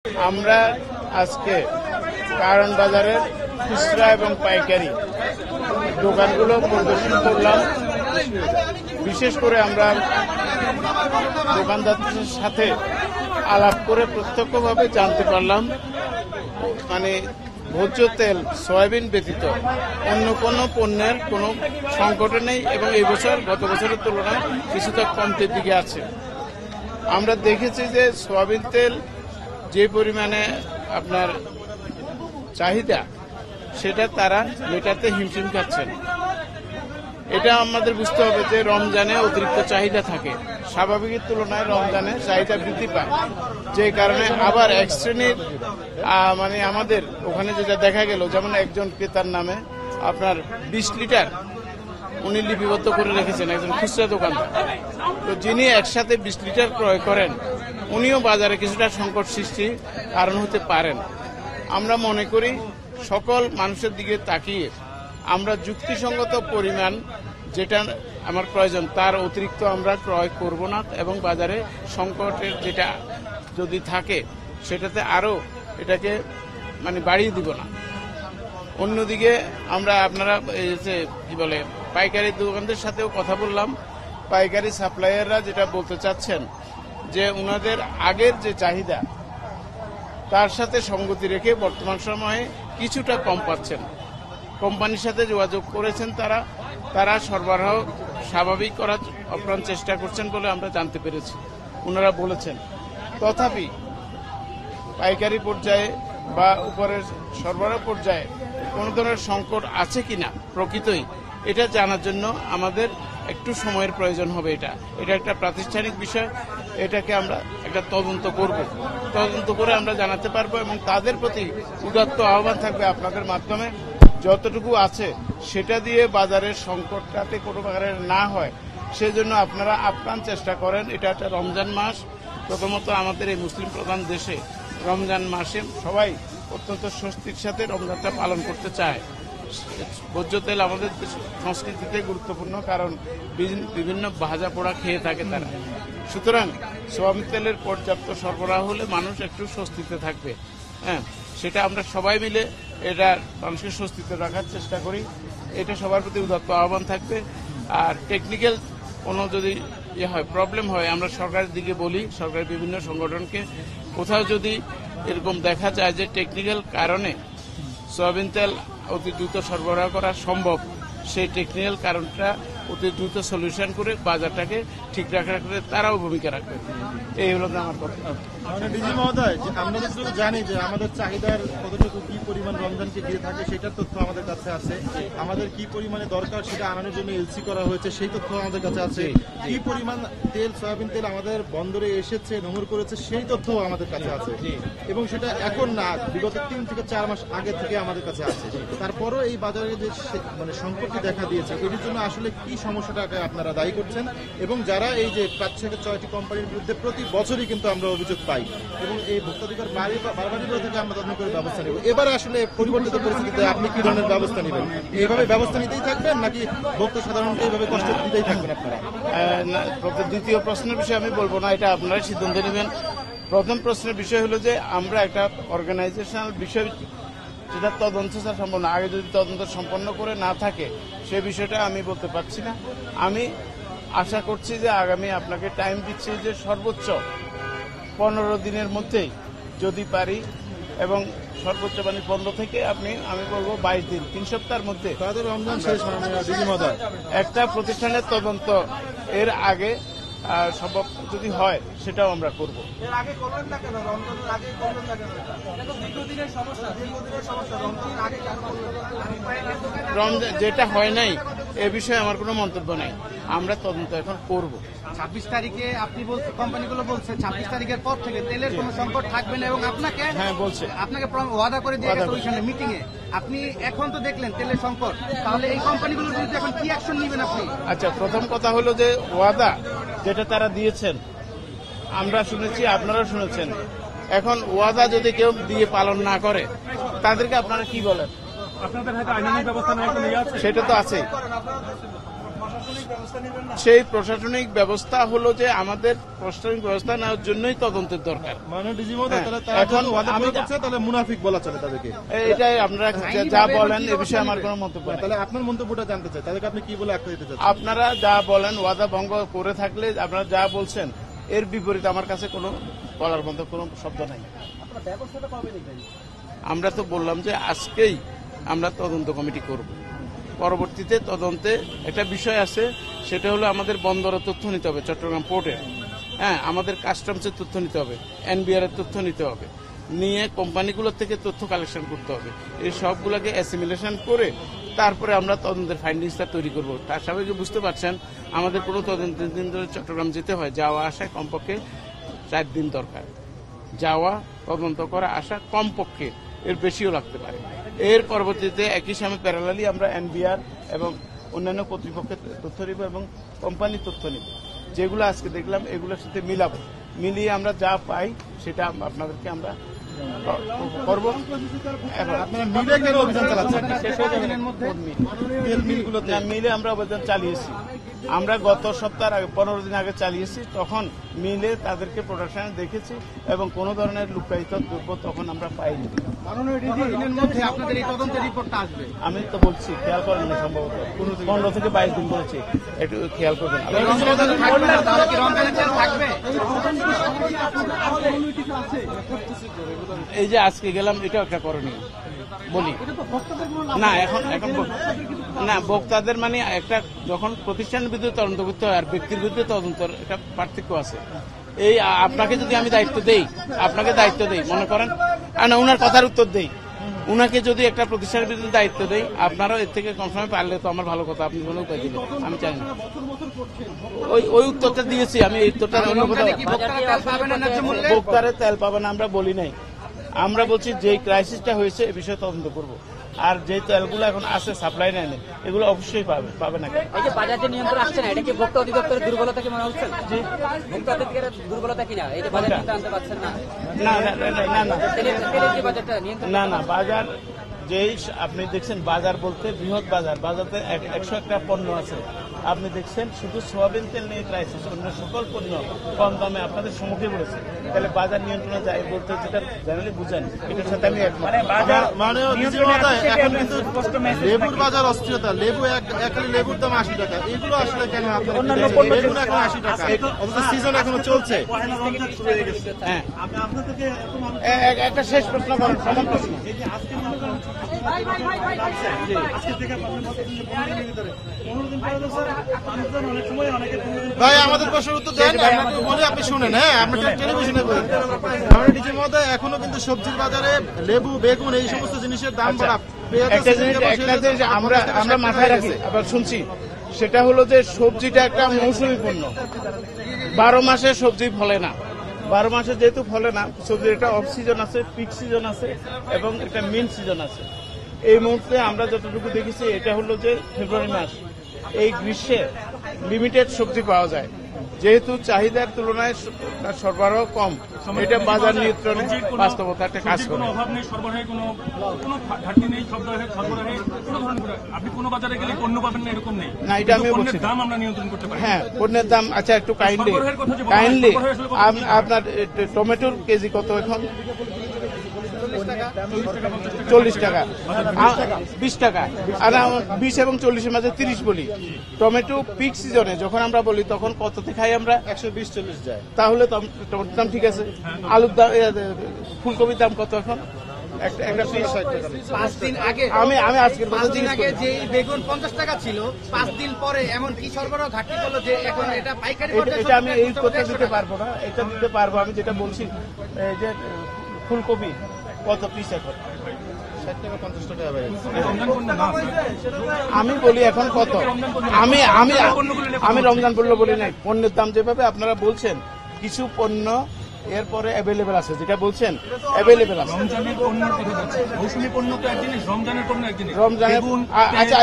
আমরা আজকে কারণ বাজারের খুচরা এবং পাইকারি দোকানগুলো পরিদর্শন করলাম। বিশেষ করে আমরা দোকানদারদের সাথে আলাপ করে প্রত্যক্ষভাবে জানতে পারলাম মানে ভোজ্য তেল সয়াবিন ব্যতীত অন্য কোনো পণ্যের কোনো সংকট নেই এবং এই বছর গত বছরের তুলনায় কিছুটা কমতির দিকে আছে। আমরা দেখেছি যে সয়াবিন তেল যে পরিমাণে আপনার চাহিদা সেটা তারা মেটাতে হিমশিম খাচ্ছেন। এটা আমাদের বুঝতে হবে যে রমজানে অতিরিক্ত চাহিদা থাকে, স্বাভাবিকের তুলনায় রমজানে চাহিদা বৃদ্ধি পায়, যে কারণে আবার এক শ্রেণীর মানে আমাদের ওখানে যেটা দেখা গেল, যেমন একজন ক্রেতার নামে আপনার 20 লিটার উনি লিপিবদ্ধ করে রেখেছেন, একজন খুচরা দোকানদার। তো যিনি একসাথে 20 লিটার ক্রয় করেন উনিও বাজারে কিছুটা সংকট সৃষ্টি কারণ হতে পারেন। আমরা মনে করি সকল মানুষের দিকে তাকিয়ে আমরা যুক্তিসঙ্গত পরিমাণ যেটা আমার প্রয়োজন তার অতিরিক্ত আমরা ক্রয় করব না এবং বাজারে সংকটের যেটা যদি থাকে সেটাতে আরও এটাকে মানে বাড়িয়ে দিব না। অন্যদিকে আমরা আপনারা কি বলে পাইকারি দোকানদের সাথেও কথা বললাম। পাইকারি সাপ্লায়াররা যেটা বলতে চাচ্ছেন যে ওনাদের আগের যে চাহিদা তার সাথে সঙ্গতি রেখে বর্তমান সময়ে কিছুটা কম পাচ্ছেন। কোম্পানির সাথে যোগাযোগ করেছেন তারা সরবরাহ স্বাভাবিক করার আপ্রাণ চেষ্টা করছেন বলে আমরা জানতে পেরেছি, ওনারা বলেছেন। তথাপি পাইকারি পর্যায়ে বা উপরের সরবরাহ পর্যায়ে কোনো ধরনের সংকট আছে কিনা প্রকৃতই এটা জানার জন্য আমাদের একটু সময়ের প্রয়োজন হবে। এটা একটা প্রাতিষ্ঠানিক বিষয়, এটাকে আমরা একটা তদন্ত করব, তদন্ত করে আমরা জানাতে পারবো এবং তাদের প্রতি উদাত্ত আহ্বান থাকবে আপনাদের মাধ্যমে যতটুকু আছে সেটা দিয়ে বাজারের সংকটটাতে কোনো প্রকারের না হয় সেজন্য আপনারা আপ্রাণ চেষ্টা করেন। এটা একটা রমজান মাস, প্রথমত আমাদের এই মুসলিম প্রধান দেশে রমজান মাসে সবাই অত্যন্ত স্বস্তির সাথে রমজানটা পালন করতে চায়। ভোজ্য তেল আমাদের সংস্কৃতিতে গুরুত্বপূর্ণ, কারণ বিভিন্ন ভাজা পোড়া খেয়ে থাকে তারা। সুতরাং সয়াবিন তেলের পর্যাপ্ত সরবরাহ হলে মানুষ একটু স্বস্তিতে থাকবে। হ্যাঁ, সেটা আমরা সবাই মিলে এটা মানুষকে স্বস্তিতে রাখার চেষ্টা করি। এটা সবার প্রতি উদাত্ত আহ্বান থাকবে। আর টেকনিক্যাল কোনো যদি হয় প্রবলেম হয় আমরা সরকারের দিকে বলি, সরকারের বিভিন্ন সংগঠনকে, কোথাও যদি এরকম দেখা যায় যে টেকনিক্যাল কারণে সয়াবিন তেল অতি দ্রুত সরবরাহ করা সম্ভব, সেই টেকনিক্যাল কারণটা অতি দ্রুত সলিউশন করে বাজারটাকে ঠিক রাখার ক্ষেত্রে তারাও ভূমিকা রাখবে। এই হলো আমার কথা। ডিজি মহোদয়, আমরা যতটুকু জানি যে আমাদের চাহিদার কতটুকু কি পরিমাণ রমজানকে দিয়ে থাকে সেটার তথ্য আমাদের কাছে আছে। আমাদের কি পরিমাণে দরকার সেটা আনানোর জন্য এলসি করা হয়েছে সেই তথ্য আমাদের কাছে আছে। কি পরিমাণ তেল সয়াবিন তেল আমাদের বন্দরে এসেছে নোঙর করেছে সেই তথ্য আমাদের কাছে আছে এবং সেটা এখন না, বিগত 3 থেকে 4 মাস আগে থেকে আমাদের কাছে আছে। তারপরও এই বাজারে যে মানে সংকটটি দেখা দিয়েছে এটির জন্য আসলে কি সমস্যাটাকে আপনারা দায়ী করছেন এবং যারা এই যে 5 থেকে 6টি কোম্পানির বিরুদ্ধে প্রতি বছরই কিন্তু আমরা অভিযোগ পাই এবং এই ভোক্তাধিকার বারবারই থেকে আমরা তদন্ত করে ব্যবস্থা নেব। এবারে আসলে পরিবর্তিত পরিস্থিতিতে আপনি কি ধরনের ব্যবস্থা নেবেন? এইভাবে ব্যবস্থা নিতেই থাকবেন নাকি ভোক্তা সাধারণত এইভাবে কষ্ট দিতেই থাকবেন আপনারা? দ্বিতীয় প্রশ্নের বিষয়ে আমি বলবো না, এটা আপনারা সিদ্ধান্ত নেবেন। প্রথম প্রশ্নের বিষয় হলো যে আমরা একটা অর্গানাইজেশনাল বিষয় যেটা তদন্ত সম্পন্ন, আগে যদি তদন্ত সম্পন্ন করে না থাকে সে বিষয়টা আমি বলতে পারছি না। আমি আশা করছি যে আগামী আপনাকে টাইম দিচ্ছি যে সর্বোচ্চ 15 দিনের মধ্যেই যদি পারি, এবং সর্বোচ্চ মানে 15 থেকে আমি বলবো 22 দিন, 3 সপ্তাহের মধ্যে রমজান শেষ একটা প্রতিষ্ঠানের তদন্ত এর আগে সম্ভব যদি হয় সেটাও আমরা করব। রমজান যেটা হয় নাই এ বিষয়ে আমার কোনো মন্তব্য নাই, আমরা তদন্ত এখন করব। 26 তারিখে আপনি বলছেন, কোম্পানিগুলো বলছে 26 তারিখের পর থেকে তেলের কোনো সংকট থাকবে না এবং আপনাকে বলছে আপনাকে ওয়াদা করে দিয়ে গেছে ওইখানে মিটিং এ। আপনি এখন তো দেখলেন তেলের সংকট, তাহলে এই কোম্পানিগুলোর বিরুদ্ধে এখন কি অ্যাকশন নেবেন আপনি? আচ্ছা, প্রথম কথা হলো যে ওয়াদা যেটা তারা দিয়েছেন আমরা শুনেছি, আপনারা শুনেছেন। এখন ওয়াদা যদি কেউ দিয়ে পালন না করে তাদেরকে আপনারা কি বলেন? আপনাদের হাতে আইনি ব্যবস্থা নেওয়ার জন্য সেটা তো আছে। সেই প্রশাসনিক ব্যবস্থা হলো যে আমাদের প্রশাসনিক ব্যবস্থা নেওয়ার জন্যই তদন্তের দরকার। মাননীয় ডিজি মহোদয়, হ্যাঁ, তাহলে তারা এখন যখন ওয়াদা আমি- করছে তাহলে মুনাফিক বলা চলে তাদেরকে। এটাই আপনারা যা বলেন এ বিষয়ে আমার কোনো মন্তব্য নেই। তাহলে আপনার মন্তব্যটা জানতে চাই, তাদেরকে আপনি কি বলে আখ্যা দিতে চাচ্ছেন? আপনারা যা বলেন ওয়াদা ভঙ্গ করে থাকলে আপনারা যা বলছেন এর বিপরীতে আমার কাছে কোনো বলার মতো কোনো শব্দ নাই। আমরা তো বললাম যে আজকেই আমরা তদন্ত কমিটি করব। পরবর্তীতে তদন্তে একটা বিষয় আছে, সেটা হলো আমাদের বন্দরের তথ্য নিতে হবে, চট্টগ্রাম পোর্টের, হ্যাঁ, আমাদের কাস্টমসের তথ্য নিতে হবে, এনবিআর এর তথ্য নিতে হবে, নিয়ে কোম্পানিগুলোর থেকে তথ্য কালেকশন করতে হবে। এই সবগুলোকে অ্যাসিমিলেশন করে তারপরে আমরা তদন্তের ফাইন্ডিংসটা তৈরি করব। তার সবাইকে বুঝতে পারছেন আমাদের কোনো তদন্তের দিন ধরে চট্টগ্রাম যেতে হয়, যাওয়া আসায় কমপক্ষে 4 দিন দরকার। যাওয়া, তদন্ত করা, আসা কমপক্ষে এর বেশিও লাগতে পারে। এর পরবর্তীতে একই সময় প্যারালালি আমরা এনবিআর এবং অন্যান্য কর্তৃপক্ষের তথ্য নিব এবং কোম্পানির তথ্য নিব। যেগুলো আজকে দেখলাম এগুলোর সাথে মিলাবো, মিলিয়ে আমরা যা পাই সেটা আপনাদেরকে আমরা করব। এখন আপনারা মিলে কেন অভিযান চালাচ্ছেন? তেল মিলগুলোতে না, মিলে আমরা অভিযান চালিয়েছি। আমরা গত সপ্তাহের আগে 15 দিন আগে চালিয়েছি, তখন মিলে তাদেরকে প্রোডাকশনে দেখেছি এবং কোনো ধরনের লুকায়িত দ্রব্য তখন আমরা পাইনি। দিনের মধ্যে আপনাদের এই তদন্তের রিপোর্টটা আসবে। আমি তো বলছি, খেয়াল করেন না, সম্ভবত 15 থেকে 22 দিন বলেছি, একটু খেয়াল করবেন। তাহলে কি রমজানের তেল থাকবে? এই যে আজকে গেলাম, এটাও একটা করণীয় বলি না। এখন না, ভোক্তাদের মানে একটা যখন প্রতিষ্ঠানের বিরুদ্ধে তদন্ত করতে হয় আর ব্যক্তির বিরুদ্ধে তদন্তের একটা পার্থক্য আছে। এই আপনাকে যদি আমি দায়িত্ব দেই, মনে করেন, না, উনার কথার উত্তর দেই, উনাকে যদি একটা প্রতিষ্ঠানের বিরুদ্ধে দায়িত্ব দেই, আপনারাও এর থেকে কম সময় পারলে তো আমার ভালো কথা, আপনি কোনো উপায় দিলেন, আমি চাই না। ওই উত্তরটা দিয়েছি আমি, এই উত্তরটা অন্য কোথাও। কি ভোক্তারা তেল পাবে না ন্যায্য মূল্যে? ভোক্তারে তেল পাবে না আমরা বলি নাই, আমরা বলছি যেই ক্রাইসিসটা হয়েছে এ বিষয়ে তদন্ত করব। আর যে তেলগুলো এখন আছে সাপ্লাই লাইনে, এগুলো অবশ্যই পাবে না। এই যে বাজার যে নিয়ন্ত্রণ আসছে না, এটা কি ভোক্তা অধিদপ্তরের দুর্বলতা কি মনে হচ্ছে? ভোক্তা অধিকারের দুর্বলতা কিনা, এই যে বাজার নিয়ন্ত্রণ আনতে পারছেন না? না, তেলের যে বাজারটা নিয়ন্ত্রণ, না, বাজার যেই আপনি দেখছেন, বাজার বলতে বৃহৎ বাজারতে 101টা পণ্য আছে। আপনি দেখছেন শুধু সোয়াবিন তেল নিয়ে ক্রাইসিস, অন্য সকল পণ্য কম দামে আপনাদের সম্মুখে পড়েছে। তাহলে বাজার নিয়ন্ত্রণে যায় বলতে যেটা জেনারেলি বুঝেন, এটার সাথে আমি একমত। মানে ডিজি মহোদয়, এখন কিন্তু লেবুর বাজার অস্থিরতা, লেবু লেবুর দাম 80 টাকা, এগুলো আসলে কেন আপনারা লেবু এখন 80 টাকা, অথচ সিজন এখনো চলছে? হ্যাঁ, একটা শেষ প্রশ্ন করেন, সমান প্রশ্ন। ভাই আমাদের প্রশ্নের উত্তর দেন, আপনাকে বলি, আপনি শুনেন। হ্যাঁ, আপনি টেলিভিশনে বলেন। আমরা ডিজি মহোদয়, এখনো কিন্তু সবজির বাজারে লেবু, বেগুন এই সমস্ত জিনিসের দাম বাড়া। একটা জিনিস আমরা মাথায় রাখি, আবার শুনছি, সেটা হলো যে সবজিটা একটা মৌসুমী পণ্য, 12 মাসে সবজি ফলে না। 12 মাসে যেহেতু ফলে না, সবজির একটা অফ সিজন আছে, পিক সিজন আছে এবং একটা মিন সিজন আছে। এই মুহূর্তে আমরা যতটুকু দেখেছি এটা হলো যে ফেব্রুয়ারি মাস, এই গ্রীষ্মে লিমিটেড সবজি পাওয়া যায়। যেহেতু চাহিদার তুলনায় সরবরাহ কম, এটা বাজার নিয়ন্ত্রণে বাস্তবতা একটা কাজ করে। অভাব নেই, সরবরাহে কোনো ঘাটতি নেই, সরবরাহে কোনো ধরনের আপনি কোনো বাজারে গেলে পণ্য পাবেন না এরকম নেই। না, এটা আমি পণ্যের বলছি। দাম আমরা নিয়ন্ত্রণ করতে পারি। হ্যাঁ, পণ্যের দাম, আচ্ছা একটু কাইন্ডলি আপনার টমেটোর কেজি কত এখন? 40 টাকা, 20 টাকা, আর 20 এবং 40-এর মাঝে 30 বলি। টমেটো পিক সিজনে যখন আমরা বলি তখন কততে খাই আমরা? 120-40 যায়। তাহলে টমেটোর দাম ঠিক আছে। আলুর দাম, ফুলকপির দাম কত এখন? একটা পিস 60 টাকা। 5 দিন আগে, আমি আজকের কথা 5 দিন জিজ্ঞেস আগে করি। যে বেগুন 50 টাকা ছিল, 5 দিন পরে এমন কি সরবরাহ ঘাটতি করলো যে এখন এটা পাইকারি পর্যায়ে এটা আমি এই কথা দিতে পারবো না, এটা দিতে পারবো। আমি যেটা বলছি, এই যে ফুলকপি কত পিস এখন? 60 টাকা 50 টাকা হবে। আমি বলি এখন কত? আমি রমজান পড়লো বলি নাই। পণ্যের দাম যেভাবে আপনারা বলছেন, কিছু পণ্য এরপরে অ্যাভেলেবেল আছে, যেটা বলছেন অ্যাভেলেবেল আছে। রমজানের পণ্যের কথা বলছি, মৌসুমী পণ্য তো এক জিনিস, রমজানের পণ্য এক জিনিস। রমজানের, বেগুন, আচ্ছা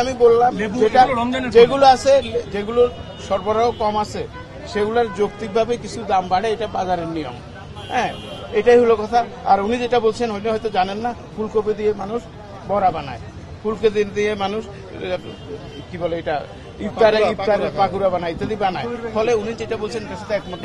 আমি বললাম লেবু, যেটা এগুলো রমজানের যেগুলো আছে, যেগুলোর সরবরাহ কম আছে, সেগুলোর যৌক্তিকভাবে কিছু দাম বাড়ে, এটা বাজারের নিয়ম। হ্যাঁ, এটাই হলো কথা। আর উনি যেটা বলছেন ওইটা হয়তো জানেন না, ফুলকপি দিয়ে মানুষ বড়া বানায়, ফুলকপি দিয়ে মানুষ কি বলে এটা ইফতারের পাকুড়া বানায় ইত্যাদি বানায়। ফলে উনি যেটা বলছেন তার সাথে একমত।